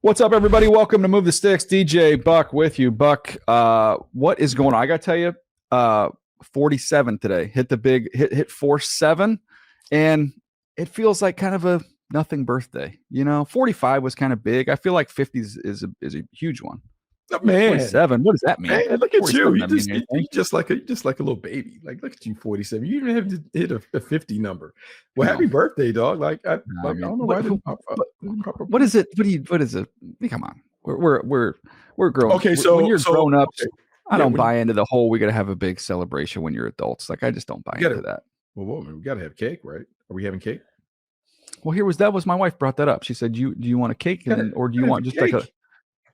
What's up, everybody? Welcome to Move the Sticks. DJ Buck with you. Buck, what is going on? I got to tell you, 47 today. Hit the big, hit 4-7, and it feels like kind of a nothing birthday. 45 was kind of big. I feel like 50 is a huge one. Man, 47. What does that mean? Man, look at you. You just like a little baby. Like, look at you, 47. You even have to hit a 50 number. Well, happy birthday, dog. I don't know why. What is it? What is it? Come on. We're grown. Okay, so when you're grown up, okay. I don't buy into the whole we got to have a big celebration when you're adults. Like, I just don't buy into that. Well, we got to have cake, right? Are we having cake? Well, that was my wife brought that up. She said, do you want a cake or do you want just cake? Like a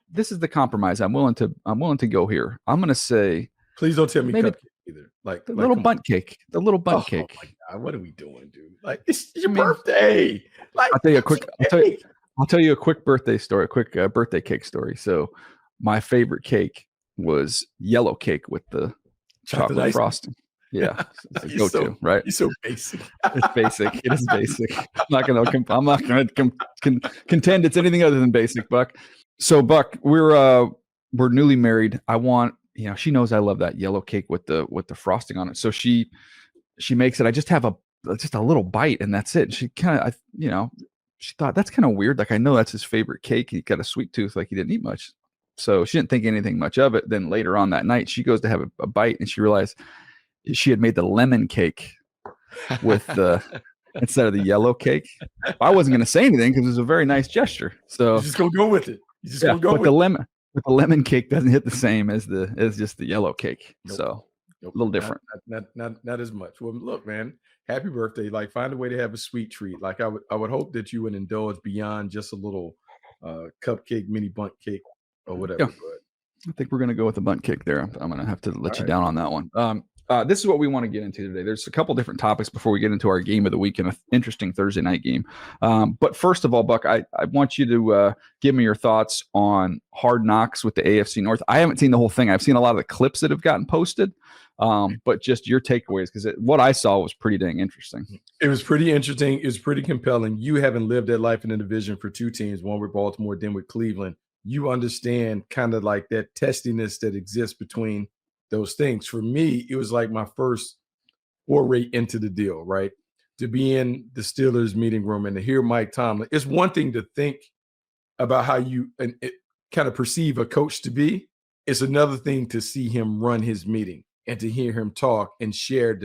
this is the compromise. I'm willing to go here. I'm going to say, please don't tell me cupcake either. Like the little bundt cake. The little bundt cake. Oh my God, what are we doing, dude? Like, it's your birthday. Like, I'll tell you a quick birthday story, a quick birthday cake story. So my favorite cake was yellow cake with the chocolate frosting. Yeah, it's a go-to, right? You're so basic. It's basic. It is basic. I'm not gonna contend it's anything other than basic, Buck. So, Buck, we're newly married. I want, she knows I love that yellow cake with the frosting on it. So she makes it. I just have a little bite and that's it. And she kind of, she thought that's kind of weird. Like, I know that's his favorite cake. He got a sweet tooth, like he didn't eat much. So she didn't think anything much of it. Then later on that night, she goes to have a bite and she realized she had made the lemon cake with the instead of the yellow cake. I wasn't going to say anything because it was a very nice gesture. So you're just gonna go with it. You just gonna go with the lemon. But the lemon cake doesn't hit the same as just the yellow cake. Nope. So a little different. Not as much. Well, look, man, happy birthday. Like, find a way to have a sweet treat. Like, I would hope that you would indulge beyond just a little cupcake, mini bundt cake or whatever. Yeah. But I think we're gonna go with the bundt cake there. I'm gonna have to let you down on that one. This is what we want to get into today. There's a couple different topics before we get into our game of the week and an interesting Thursday night game. But first of all, Buck, I want you to give me your thoughts on Hard Knocks with the AFC North. I haven't seen the whole thing. I've seen a lot of the clips that have gotten posted, but just your takeaways, because what I saw was pretty dang interesting. It was pretty interesting. It was pretty compelling. You haven't lived that life in the division for two teams, one with Baltimore, then with Cleveland. You understand kind of like that testiness that exists between those things. For me, it was like my first foray into the deal, right? To be in the Steelers meeting room and to hear Mike Tomlin. It's one thing to think about how you kind of perceive a coach to be. It's another thing to see him run his meeting and to hear him talk and share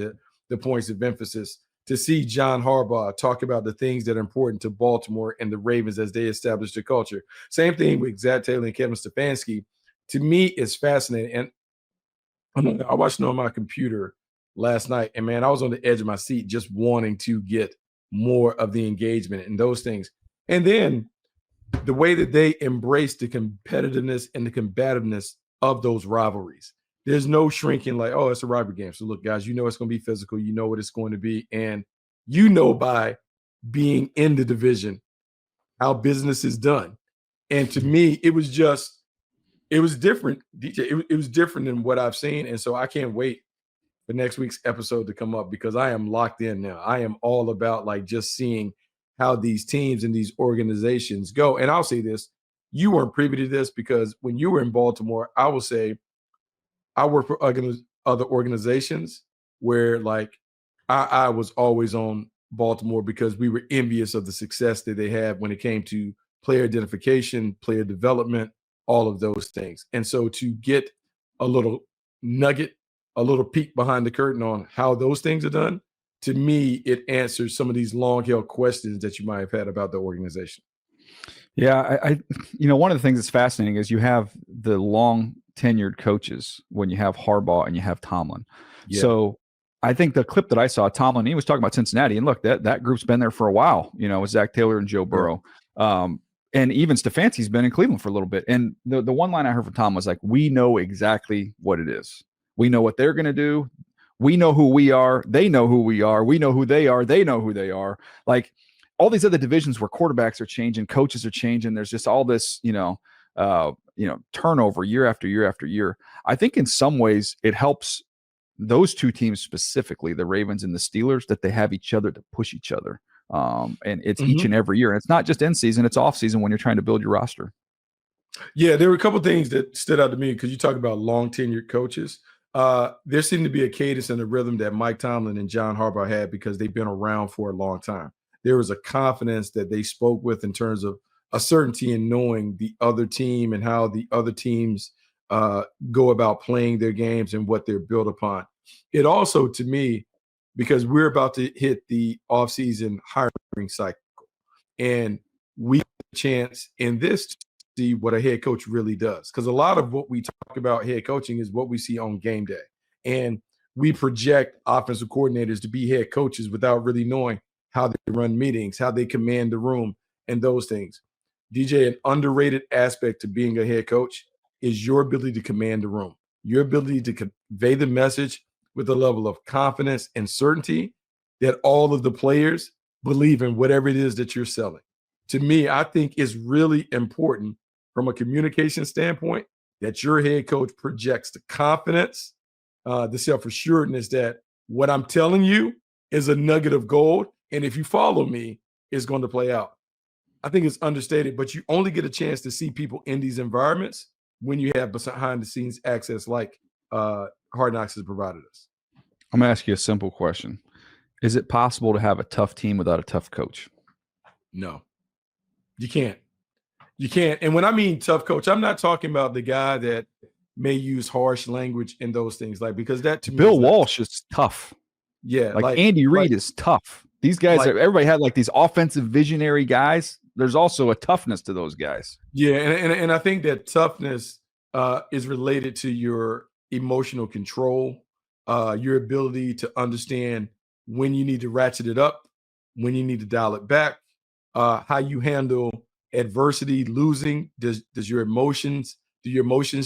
the points of emphasis. To see John Harbaugh talk about the things that are important to Baltimore and the Ravens as they establish the culture. Same thing with Zach Taylor and Kevin Stefanski. To me, it's fascinating. And I watched it on my computer last night, and man, I was on the edge of my seat just wanting to get more of the engagement and those things. And then the way that they embrace the competitiveness and the combativeness of those rivalries. There's no shrinking like, oh, it's a rivalry game. So look, guys, it's going to be physical. You know what it's going to be. And by being in the division, how business is done. And to me, it was different, DJ. It was different than what I've seen. And so I can't wait for next week's episode to come up because I am locked in now. I am all about like just seeing how these teams and these organizations go. And I'll say this, you weren't privy to this because when you were in Baltimore, I will say I work for other organizations where like I was always on Baltimore because we were envious of the success that they had when it came to player identification, player development, all of those things. And so to get a little nugget, a little peek behind the curtain on how those things are done, to me, it answers some of these long-held questions that you might have had about the organization. Yeah, I one of the things that's fascinating is you have the long tenured coaches when you have Harbaugh and you have Tomlin. Yeah. So I think the clip that I saw, Tomlin, he was talking about Cincinnati, and look, that group's been there for a while, with Zach Taylor and Joe Burrow. And even Stefanski's been in Cleveland for a little bit. And the one line I heard from Tom was like, we know exactly what it is. We know what they're going to do. We know who we are. They know who we are. We know who they are. They know who they are. Like all these other divisions where quarterbacks are changing, coaches are changing. There's just all this, turnover year after year after year. I think in some ways it helps those two teams specifically, the Ravens and the Steelers, that they have each other to push each other. And it's each and every year. And it's not just in season, it's off season when you're trying to build your roster. Yeah, there were a couple of things that stood out to me because you talk about long tenured coaches. There seemed to be a cadence and a rhythm that Mike Tomlin and John Harbaugh had because they've been around for a long time. There was a confidence that they spoke with in terms of a certainty in knowing the other team and how the other teams go about playing their games and what they're built upon. It also, to me, because we're about to hit the offseason hiring cycle, and we have a chance in this to see what a head coach really does. Because a lot of what we talk about head coaching is what we see on game day. And we project offensive coordinators to be head coaches without really knowing how they run meetings, how they command the room, and those things. DJ, an underrated aspect to being a head coach is your ability to command the room, your ability to convey the message with a level of confidence and certainty that all of the players believe in whatever it is that you're selling. To me, I think it's really important from a communication standpoint that your head coach projects the confidence, the self-assuredness that what I'm telling you is a nugget of gold. And if you follow me, it's going to play out. I think it's understated, but you only get a chance to see people in these environments when you have behind the scenes access like Hard Knocks has provided us. I'm going to ask you a simple question. Is it possible to have a tough team without a tough coach? No, you can't. You can't. And when I mean tough coach, I'm not talking about the guy that may use harsh language and those things, like, because that to me, Bill Walsh is tough. Yeah, like Andy Reid is tough. These guys, everybody had like these offensive visionary guys. There's also a toughness to those guys. Yeah, and I think that toughness is related to your emotional control, your ability to understand when you need to ratchet it up, when you need to dial it back, how you handle adversity, losing. Do your emotions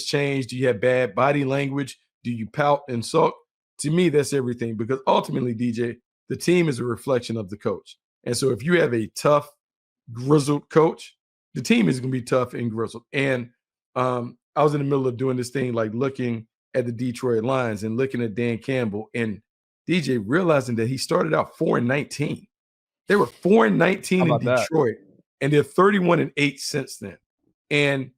change? Do you have bad body language? Do you pout and sulk? To me, that's everything, because ultimately, DJ, the team is a reflection of the coach. And so if you have a tough, grizzled coach, the team is going to be tough and grizzled. And I was in the middle of doing this thing, like looking at the Detroit Lions and looking at Dan Campbell and DJ, realizing that he started out 4-19. They were 4-19 in Detroit, and they're 31-8 since then. And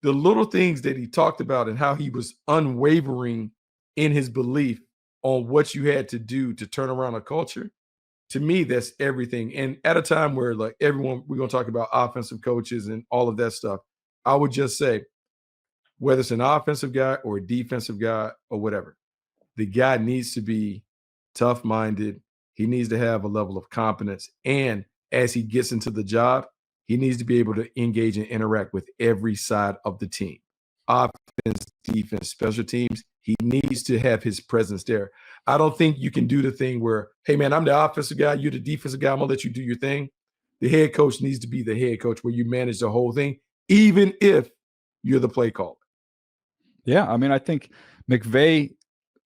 the little things that he talked about and how he was unwavering in his belief on what you had to do to turn around a culture, to me, that's everything. And at a time where, like, everyone, we're going to talk about offensive coaches and all of that stuff, I would just say, whether it's an offensive guy or a defensive guy or whatever, the guy needs to be tough-minded. He needs to have a level of competence. And as he gets into the job, he needs to be able to engage and interact with every side of the team. Offense, defense, special teams. He needs to have his presence there. I don't think you can do the thing where, hey, man, I'm the offensive guy, you're the defensive guy, I'm going to let you do your thing. The head coach needs to be the head coach where you manage the whole thing, even if you're the play caller. Yeah, I mean, I think McVay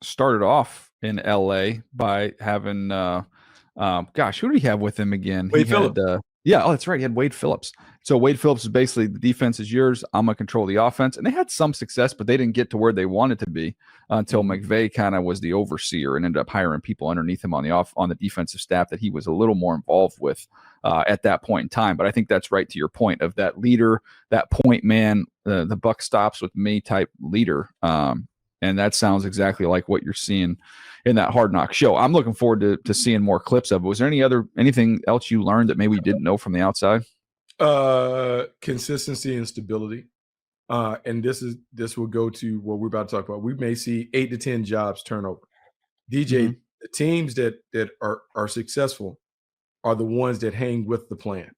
started off in LA by having gosh, who did he have with him again? Wade Phillips. That's right. He had Wade Phillips. So Wade Phillips is basically, the defense is yours, I'm gonna control the offense. And they had some success, but they didn't get to where they wanted to be until McVay kind of was the overseer and ended up hiring people underneath him on the defensive staff that he was a little more involved with at that point in time. But I think that's right to your point of that leader, that point man, the buck stops with me type leader. And that sounds exactly like what you're seeing in that Hard Knock show. I'm looking forward to seeing more clips of it. Was there anything else you learned that maybe we didn't know from the outside? Consistency and stability. And this will go to what we're about to talk about. We may see 8 to 10 jobs turnover. DJ, the teams that are successful are the ones that hang with the plan.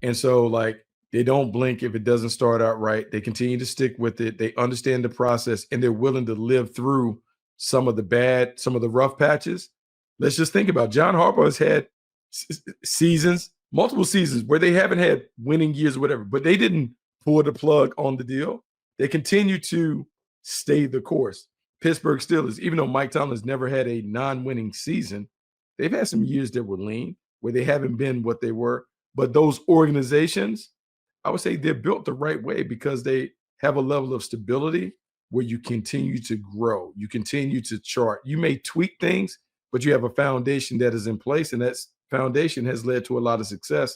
And so, like, they don't blink if it doesn't start out right. They continue to stick with it. They understand the process, and they're willing to live through some of the rough patches. Let's just think about John Harbaugh has had multiple seasons where they haven't had winning years or whatever, but they didn't pull the plug on the deal. They continue to stay the course. Pittsburgh Steelers, even though Mike Tomlin's never had a non-winning season, they've had some years that were lean, where they haven't been what they were. But those organizations, I would say they're built the right way because they have a level of stability where you continue to grow. You continue to chart. You may tweak things, but you have a foundation that is in place, and that foundation has led to a lot of success.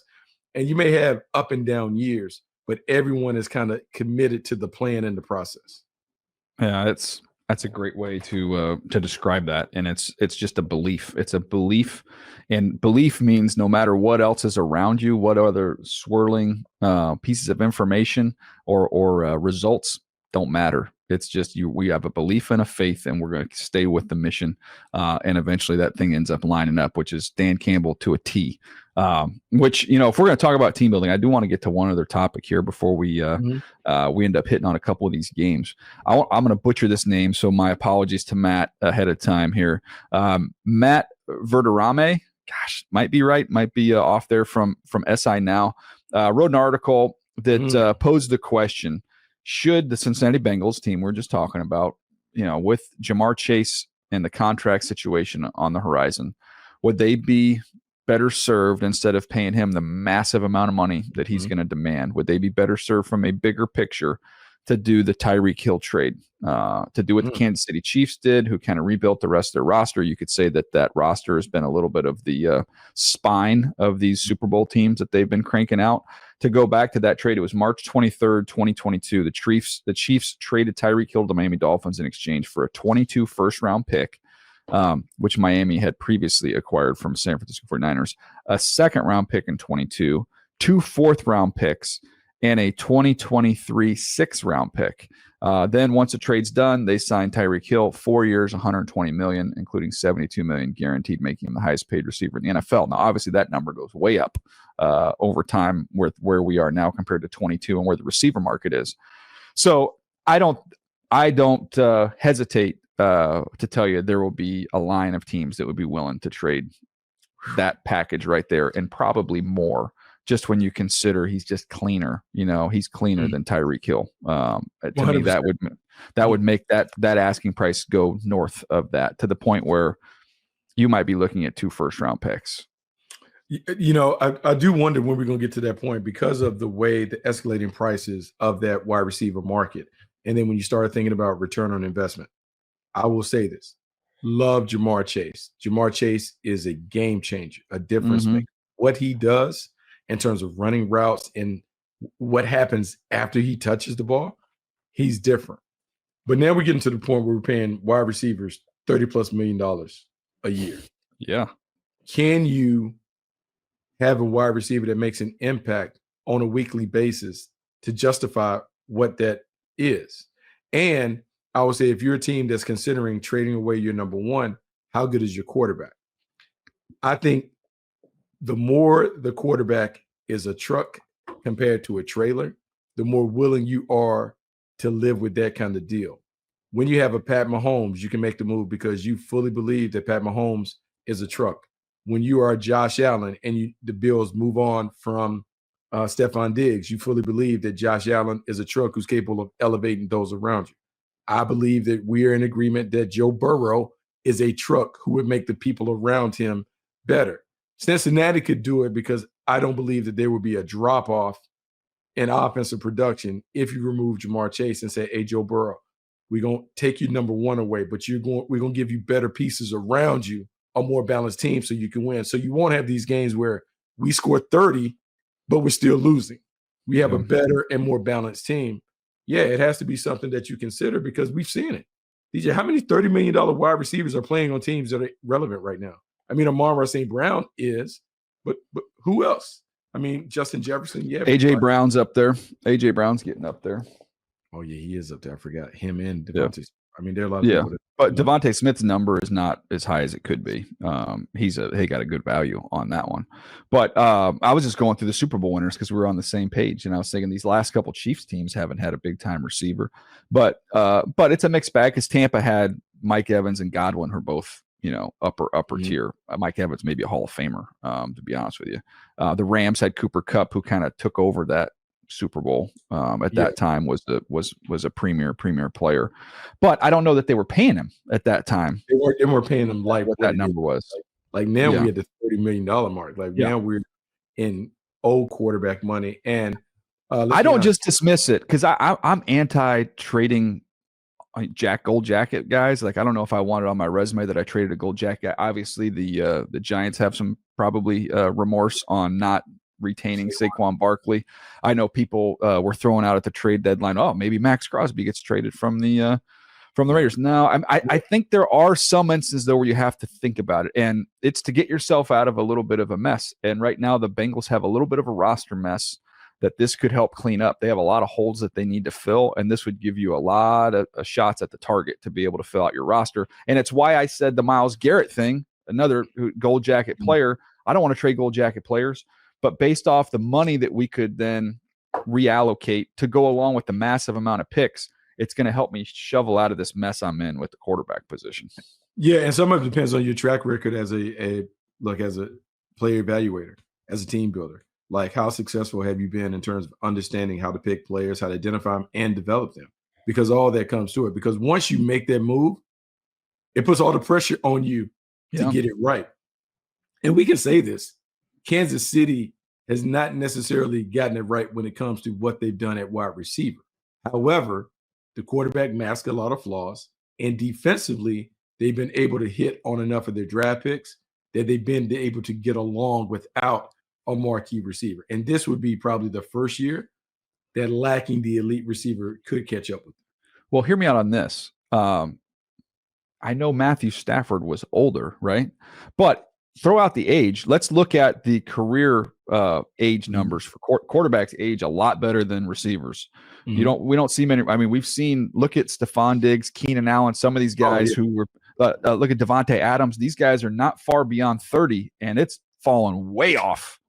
And you may have up and down years, but everyone is kind of committed to the plan and the process. Yeah, that's a great way to describe that, and it's just a belief. It's a belief, and belief means no matter what else is around you, what other swirling pieces of information or results don't matter. It's just we have a belief and a faith, and we're going to stay with the mission, and eventually that thing ends up lining up, which is Dan Campbell to a T. Which, if we're going to talk about team building, I do want to get to one other topic here before we end up hitting on a couple of these games. I'm going to butcher this name, so my apologies to Matt ahead of time here. Matt Verderame, gosh, might be right, might be off there from SI Now, wrote an article that posed the question: should the Cincinnati Bengals team we're just talking about, with Jamar Chase and the contract situation on the horizon, would they be better served, instead of paying him the massive amount of money that he's going to demand? Would they be better served from a bigger picture to do the Tyreek Hill trade, to do what the Kansas City Chiefs did, who kind of rebuilt the rest of their roster? You could say that roster has been a little bit of the spine of these Super Bowl teams that they've been cranking out. To go back to that trade, it was March 23rd, 2022. The Chiefs traded Tyreek Hill to the Miami Dolphins in exchange for a 22 first-round pick, which Miami had previously acquired from San Francisco 49ers, a second-round pick in 22, 2 fourth-round picks, and a 2023 sixth-round pick. Then once the trade's done, they signed Tyreek Hill, 4 years, $120 million, including $72 million guaranteed, making him the highest-paid receiver in the NFL. Now, obviously, that number goes way up over time with where we are now compared to 22 and where the receiver market is. So I don't hesitate to tell you there will be a line of teams that would be willing to trade that package right there, and probably more, just when you consider he's just cleaner. He's cleaner than Tyreek Hill. To 100%. Me, that would make that asking price go north of that, to the point where you might be looking at 2 first-round picks. I do wonder when we're going to get to that point, because of the way the escalating prices of that wide receiver market. And then when you start thinking about return on investment, I will say this: love Jamar Chase. Jamar Chase is a game changer, a difference maker. What he does in terms of running routes and what happens after he touches the ball, he's different. But now we're getting to the point where we're paying wide receivers $30+ million a year. Yeah. Can you have a wide receiver that makes an impact on a weekly basis to justify what that is? And I would say, if you're a team that's considering trading away your number one, how good is your quarterback? I think the more the quarterback is a truck compared to a trailer, the more willing you are to live with that kind of deal. When you have a Pat Mahomes, you can make the move because you fully believe that Pat Mahomes is a truck. When you are Josh Allen and the Bills move on from Stephon Diggs, you fully believe that Josh Allen is a truck who's capable of elevating those around you. I believe that we are in agreement that Joe Burrow is a truck who would make the people around him better. Cincinnati could do it because I don't believe that there would be a drop-off in offensive production if you remove Jamar Chase and say, hey, Joe Burrow, we're going to take your number one away, but we're going to give you better pieces around you, a more balanced team, so you can win. So you won't have these games where we score 30, but we're still losing. We have a better and more balanced team. Yeah, it has to be something that you consider, because we've seen it. DJ, how many $30 million wide receivers are playing on teams that are relevant right now? I mean, Amon-Ra St. Brown is, but who else? I mean, Justin Jefferson, yeah. A.J. Brown's up there. A.J. Brown's getting up there. Oh, yeah, he is up there. I forgot him and Devontae. Yeah. I mean, there are a lot of people. But Devontae Smith's number is not as high as it could be. He got a good value on that one. But I was just going through the Super Bowl winners because we were on the same page, and I was thinking these last couple Chiefs teams haven't had a big time receiver. But it's a mixed bag, because Tampa had Mike Evans and Godwin, who are both upper tier. Mike Evans may be a Hall of Famer, to be honest with you. The Rams had Cooper Kupp, who kind of took over that Super Bowl at that time, was a premier player. But I don't know that they were paying him at that time. They weren't paying him like what that number was. Like now we at the $30 million mark. Like now we're in old quarterback money. And I don't just dismiss it, because I'm anti trading gold jacket guys. Like, I don't know if I want it on my resume that I traded a gold jacket. Obviously the Giants have some probably remorse on not retaining Saquon Barkley. I know people were throwing out at the trade deadline, oh, maybe Max Crosby gets traded from the Raiders. No, I think there are some instances, though, where you have to think about it, and it's to get yourself out of a little bit of a mess. And right now, the Bengals have a little bit of a roster mess that this could help clean up. They have a lot of holes that they need to fill, and this would give you a lot of shots at the target to be able to fill out your roster. And it's why I said the Myles Garrett thing, another gold jacket player. I don't want to trade gold jacket players, but based off the money that we could then reallocate to go along with the massive amount of picks, it's going to help me shovel out of this mess I'm in with the quarterback position. Yeah, and some of it depends on your track record as a player evaluator, as a team builder. Like, how successful have you been in terms of understanding how to pick players, how to identify them, and develop them? Because all that comes to it. Because once you make that move, it puts all the pressure on you to get it right. And we can say this: Kansas City has not necessarily gotten it right when it comes to what they've done at wide receiver. However, the quarterback masks a lot of flaws, and defensively, they've been able to hit on enough of their draft picks that they've been able to get along without a marquee receiver. And this would be probably the first year that lacking the elite receiver could catch up with them. Well, hear me out on this. I know Matthew Stafford was older, right? But throw out the age. Let's look at the career age numbers for quarterbacks. Age a lot better than receivers. We don't see many. I mean, we've seen. Look at Stephon Diggs, Keenan Allen, some of these guys who were. Look at Devontae Adams. These guys are not far beyond 30, and it's fallen way off.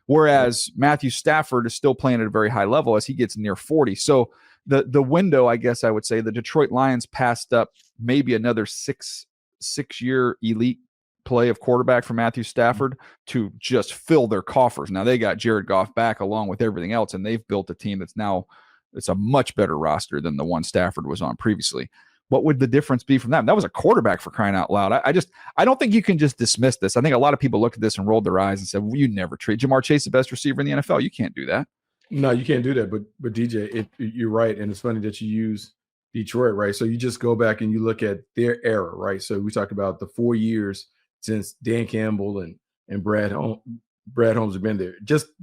Whereas Matthew Stafford is still playing at a very high level as he gets near 40. So the window, I guess I would say, the Detroit Lions passed up maybe another six-year elite play of quarterback for Matthew Stafford to just fill their coffers. Now they got Jared Goff back along with everything else, and they've built a team that's now it's a much better roster than the one Stafford was on previously. What would the difference be from that? That was a quarterback, for crying out loud. I don't think you can just dismiss this. I think a lot of people looked at this and rolled their eyes and said, well, you never trade Jamar Chase, the best receiver in the NFL. You can't do that. No, you can't do that. But DJ, you're right. And it's funny that you use Detroit, right? So you just go back and you look at their era, right? So we talk about the 4 years since Dan Campbell and Brad Holmes have been there.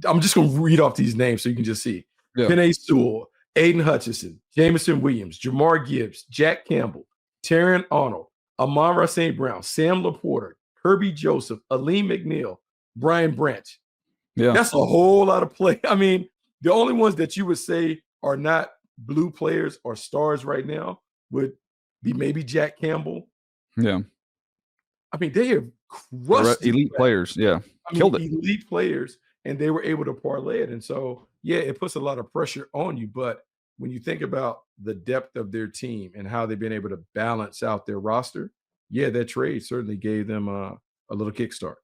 I'm just going to read off these names so you can just see. Yeah. Penei Sewell, Aiden Hutchinson, Jameson Williams, Jamar Gibbs, Jack Campbell, Terran Arnold, Amon-Ra St. Brown, Sam Laporta, Kirby Joseph, Aleem McNeil, Brian Branch. Yeah. That's a whole lot of play. I mean, the only ones that you would say are not blue players or stars right now would be maybe Jack Campbell. Yeah. I mean, they are crushed. Elite players. Yeah. Killed it. Elite players, and they were able to parlay it. And so, yeah, it puts a lot of pressure on you. But when you think about the depth of their team and how they've been able to balance out their roster, yeah, that trade certainly gave them a little kickstart.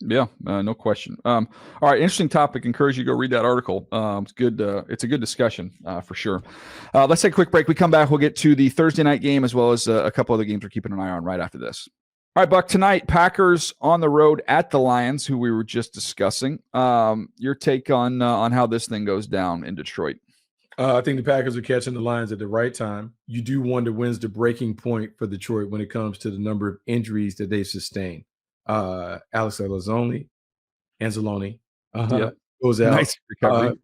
Yeah, no question. All right, interesting topic. Encourage you to go read that article. It's good. It's a good discussion for sure. Let's take a quick break. We come back. We'll get to the Thursday night game as well as a couple other games we're keeping an eye on right after this. All right, Buck, tonight, Packers on the road at the Lions, who we were just discussing. Your take on how this thing goes down in Detroit? I think the Packers are catching the Lions at the right time. You do wonder when's the breaking point for Detroit when it comes to the number of injuries that they've sustained. Alex Anzalone goes out. Nice recovery.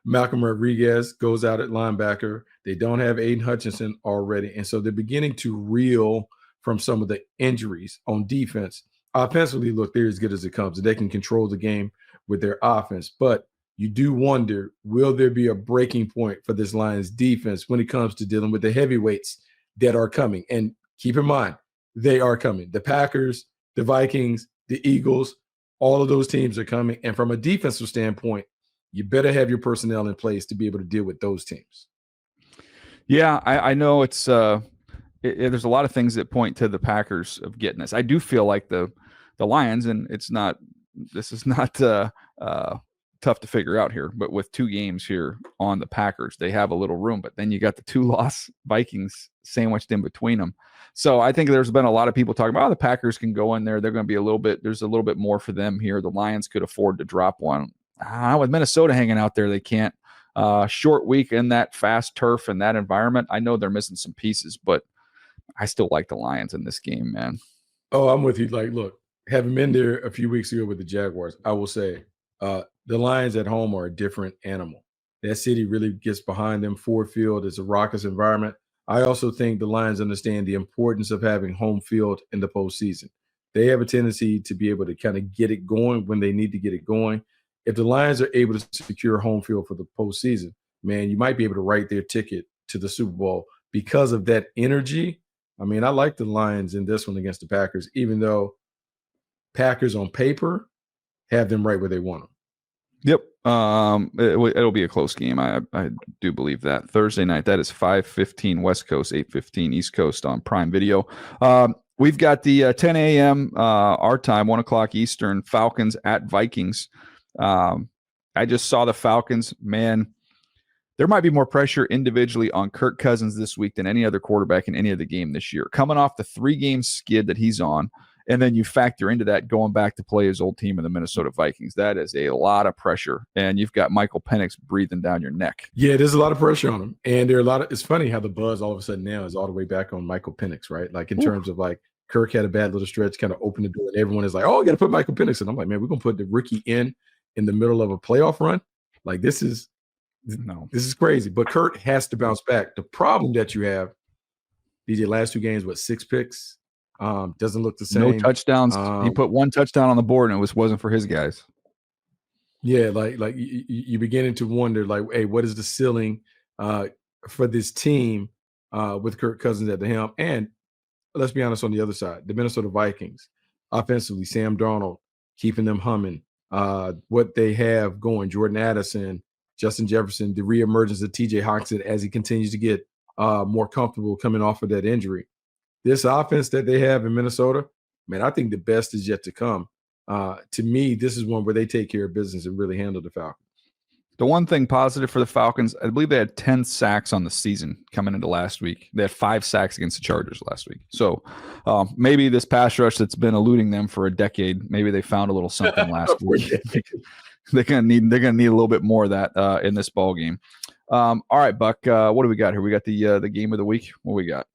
Malcolm Rodriguez goes out at linebacker. They don't have Aiden Hutchinson already, and so they're beginning to reel from some of the injuries on defense. Offensively, look, they're as good as it comes, and they can control the game with their offense. But you do wonder, will there be a breaking point for this Lions defense when it comes to dealing with the heavyweights that are coming? And keep in mind, they are coming. The Packers, the Vikings, the Eagles, all of those teams are coming. And from a defensive standpoint, you better have your personnel in place to be able to deal with those teams. Yeah, I know it's there's a lot of things that point to the Packers of getting this. I do feel like the Lions, and this is not tough to figure out here, but with 2 games here on the Packers, they have a little room, but then you got the 2-loss Vikings sandwiched in between them. So I think there's been a lot of people talking about, the Packers can go in there. They're going to be there's a little bit more for them here. The Lions could afford to drop one. With Minnesota hanging out there, they can't. Short week in that fast turf and that environment. I know they're missing some pieces, but I still like the Lions in this game, man. Oh, I'm with you. Like, look, having been there a few weeks ago with the Jaguars, I will say The Lions at home are a different animal. That city really gets behind them. Ford Field is a raucous environment. I also think the Lions understand the importance of having home field in the postseason. They have a tendency to be able to kind of get it going when they need to get it going. If the Lions are able to secure home field for the postseason, man, you might be able to write their ticket to the Super Bowl because of that energy. I mean, I like the Lions in this one against the Packers, even though Packers on paper have them right where they want them. Yep. It'll be a close game. I do believe that. Thursday night, that is 5:15 West Coast, 8:15 East Coast on Prime Video. We've got the 10 a.m. Our time, 1 o'clock Eastern, Falcons at Vikings. I just saw the Falcons. Man, there might be more pressure individually on Kirk Cousins this week than any other quarterback in any other game this year. Coming off the 3-game skid that he's on, and then you factor into that going back to play his old team in the Minnesota Vikings. That is a lot of pressure. And you've got Michael Penix breathing down your neck. Yeah, there's a lot of pressure on him. And there are a lot of, it's funny how the buzz all of a sudden now is all the way back on Michael Penix, right? Like in terms of like Kirk had a bad little stretch, kind of opened the door, and everyone is like, oh, I got to put Michael Penix in. I'm like, man, we're going to put the rookie in the middle of a playoff run. Like this is crazy. But Kirk has to bounce back. The problem that you have, DJ, last 2 games, 6 picks? Doesn't look the same. No touchdowns. He put 1 touchdown on the board, and it wasn't for his guys. Yeah, like you're beginning to wonder, like, hey, what is the ceiling for this team with Kirk Cousins at the helm? And let's be honest, on the other side, the Minnesota Vikings, offensively, Sam Darnold keeping them humming. What they have going, Jordan Addison, Justin Jefferson, the reemergence of TJ Hockenson as he continues to get more comfortable coming off of that injury. This offense that they have in Minnesota, man, I think the best is yet to come. To me, this is one where they take care of business and really handle the Falcons. The one thing positive for the Falcons, I believe they had 10 sacks on the season coming into last week. They had 5 sacks against the Chargers last week. So maybe this pass rush that's been eluding them for a decade, maybe they found a little something last week. They're gonna need a little bit more of that in this ball game. All right, Buck. What do we got here? We got the game of the week. What we got?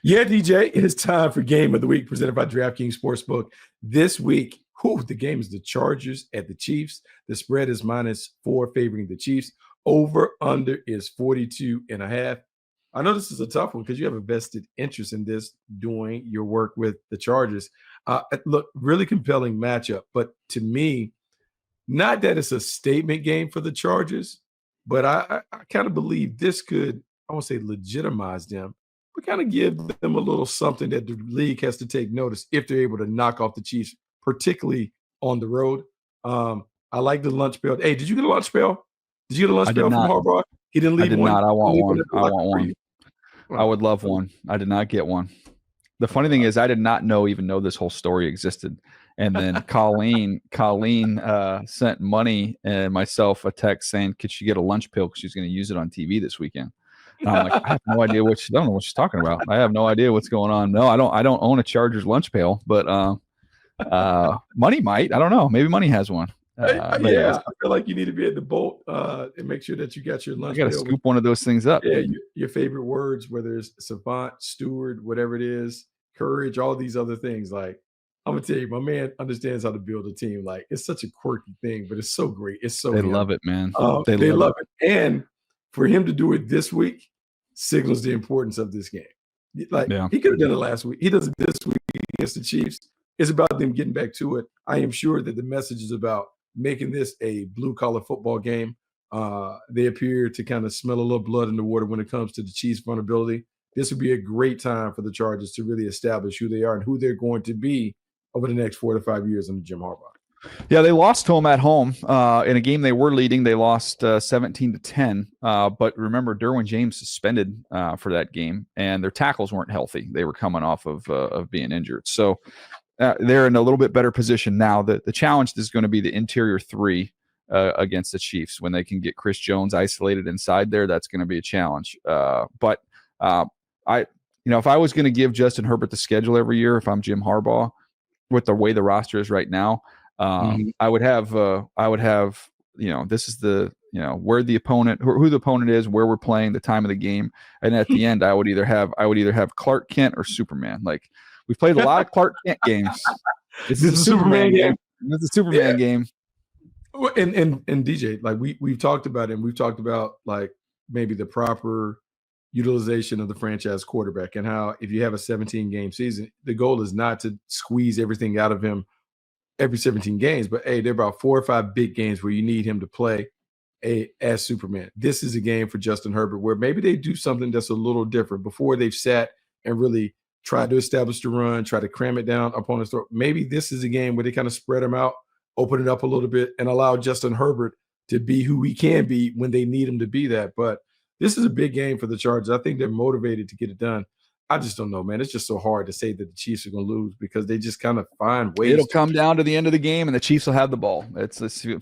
Yeah, DJ, it is time for Game of the Week presented by DraftKings Sportsbook. This week, the game is the Chargers at the Chiefs. The spread is -4 favoring the Chiefs. Over under is 42.5. I know this is a tough one because you have a vested interest in this doing your work with the Chargers. Look, really compelling matchup. But to me, not that it's a statement game for the Chargers, but I kind of believe this could, I won't say legitimize them, but kind of give them a little something that the league has to take notice if they're able to knock off the Chiefs, particularly on the road. I like the lunch bell. Hey, did you get a lunch bell? Did you get a lunch bell from Harbaugh? He didn't leave one. I did not. I want one. I want one. I would love one. I did not get one. The funny thing is I did not even know this whole story existed. And then Colleen sent Money and myself a text saying, could she get a lunch pill because she's going to use it on TV this weekend? And I'm like, I have no idea I don't know what she's talking about. I have no idea what's going on. No, I don't own a Chargers lunch pail, but Money might. I don't know. Maybe Money has one. I feel like you need to be at the boat and make sure that you got your lunch. You got to scoop one of those things up. Yeah, your favorite words, whether it's savant, steward, whatever it is, courage, all these other things. Like, I'm gonna tell you, my man understands how to build a team. Like, it's such a quirky thing, but it's so great. It's so they love it, man. They love it. And for him to do it this week signals the importance of this game. Like, he could have done it last week. He does it this week against the Chiefs. It's about them getting back to it. I am sure that the message is about making this a blue-collar football game. They appear to kind of smell a little blood in the water when it comes to the Chiefs' vulnerability. This would be a great time for the Chargers to really establish who they are and who they're going to be over the next 4 to 5 years under Jim Harbaugh. Yeah, they lost to them at home in a game they were leading. They lost 17-10. But remember, Derwin James suspended for that game, and their tackles weren't healthy. They were coming off of being injured. So they're in a little bit better position now. The challenge is going to be the interior 3 against the Chiefs. When they can get Chris Jones isolated inside there, that's going to be a challenge. But if I was going to give Justin Herbert the schedule every year, if I'm Jim Harbaugh, with the way the roster is right now, I would have this is the where the opponent, who the opponent is, where we're playing, the time of the game, and at the end I would either have Clark Kent or Superman. Like, we've played a lot of Clark Kent games. This is a Superman game. It's a Superman game. And DJ, like we've talked about it, and we've talked about like maybe the proper utilization of the franchise quarterback, and how if you have a 17 game season, the goal is not to squeeze everything out of him every 17 games, but hey, there are about 4 or 5 big games where you need him to play as Superman. This is a game for Justin Herbert where maybe they do something that's a little different before they've sat and really tried to establish the run, try to cram it down opponent's throat. Maybe this is a game where they kind of spread them out, open it up a little bit, and allow Justin Herbert to be who he can be when they need him to be that. But this is a big game for the Chargers. I think they're motivated to get it done. I just don't know, man. It's just so hard to say that the Chiefs are going to lose because they just kind of find ways. It'll come down to the end of the game, and the Chiefs will have the ball. It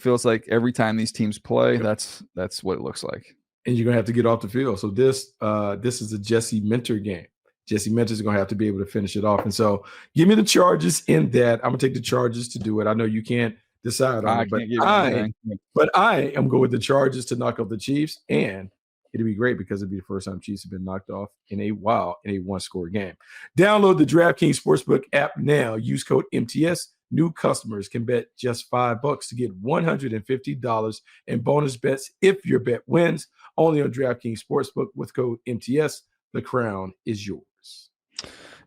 feels like every time these teams play, that's what it looks like. And you're going to have to get off the field. So this is a Jesse Minter game. Jesse Minter is going to have to be able to finish it off. And so give me the Chargers in that. I'm going to take the Chargers to do it. I know you can't decide on it, but I am going with the Chargers to knock off the Chiefs, and it'd be great because it'd be the first time Chiefs have been knocked off in a while in a one-score game. Download the DraftKings Sportsbook app now. Use code MTS. New customers can bet just $5 to get $150 in bonus bets if your bet wins. Only on DraftKings Sportsbook with code MTS. The crown is yours.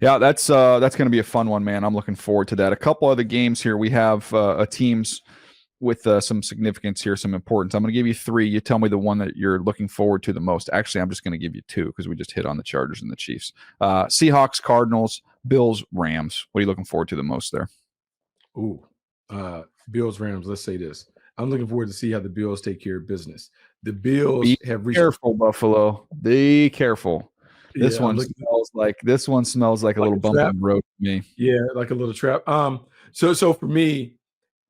Yeah, that's going to be a fun one, man. I'm looking forward to that. A couple other games here. We have teams with some significance here, some importance. I'm going to give you 3. You tell me the one that you're looking forward to the most. Actually, I'm just going to give you 2 because we just hit on the Chargers and the Chiefs. Seahawks, Cardinals, Bills, Rams. What are you looking forward to the most there? Ooh, Bills, Rams. Let's say this. I'm looking forward to see how the Bills take care of business. The Bills have reached. Careful, Buffalo. Be careful. This one smells like a little bump in the road to me. Yeah, like a little trap. So for me,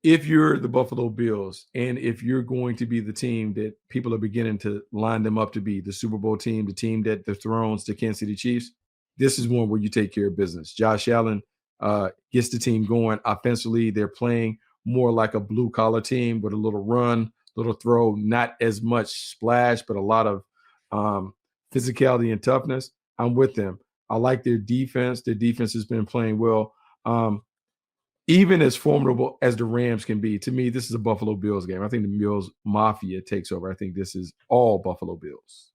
if you're the Buffalo Bills and if you're going to be the team that people are beginning to line them up to be, the Super Bowl team, the team that dethrones the Kansas City Chiefs, this is one where you take care of business. Josh Allen gets the team going offensively. They're playing more like a blue-collar team with a little run, little throw, not as much splash, but a lot of physicality and toughness. I'm with them. I like their defense. Their defense has been playing well. Even as formidable as the Rams can be, to me, this is a Buffalo Bills game. I think the Bills Mafia takes over. I think this is all Buffalo Bills.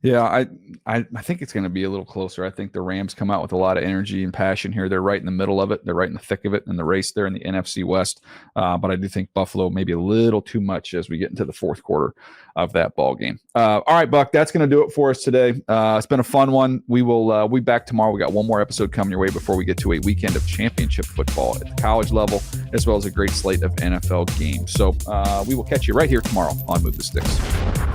Yeah, I think it's going to be a little closer. I think the Rams come out with a lot of energy and passion here. They're right in the middle of it. They're right in the thick of it in the race there in the NFC West. But I do think Buffalo maybe a little too much as we get into the fourth quarter of that ball game. All right, Buck, that's going to do it for us today. It's been a fun one. We will be back tomorrow. We got one more episode coming your way before we get to a weekend of championship football at the college level, as well as a great slate of NFL games. So we will catch you right here tomorrow on Move the Sticks.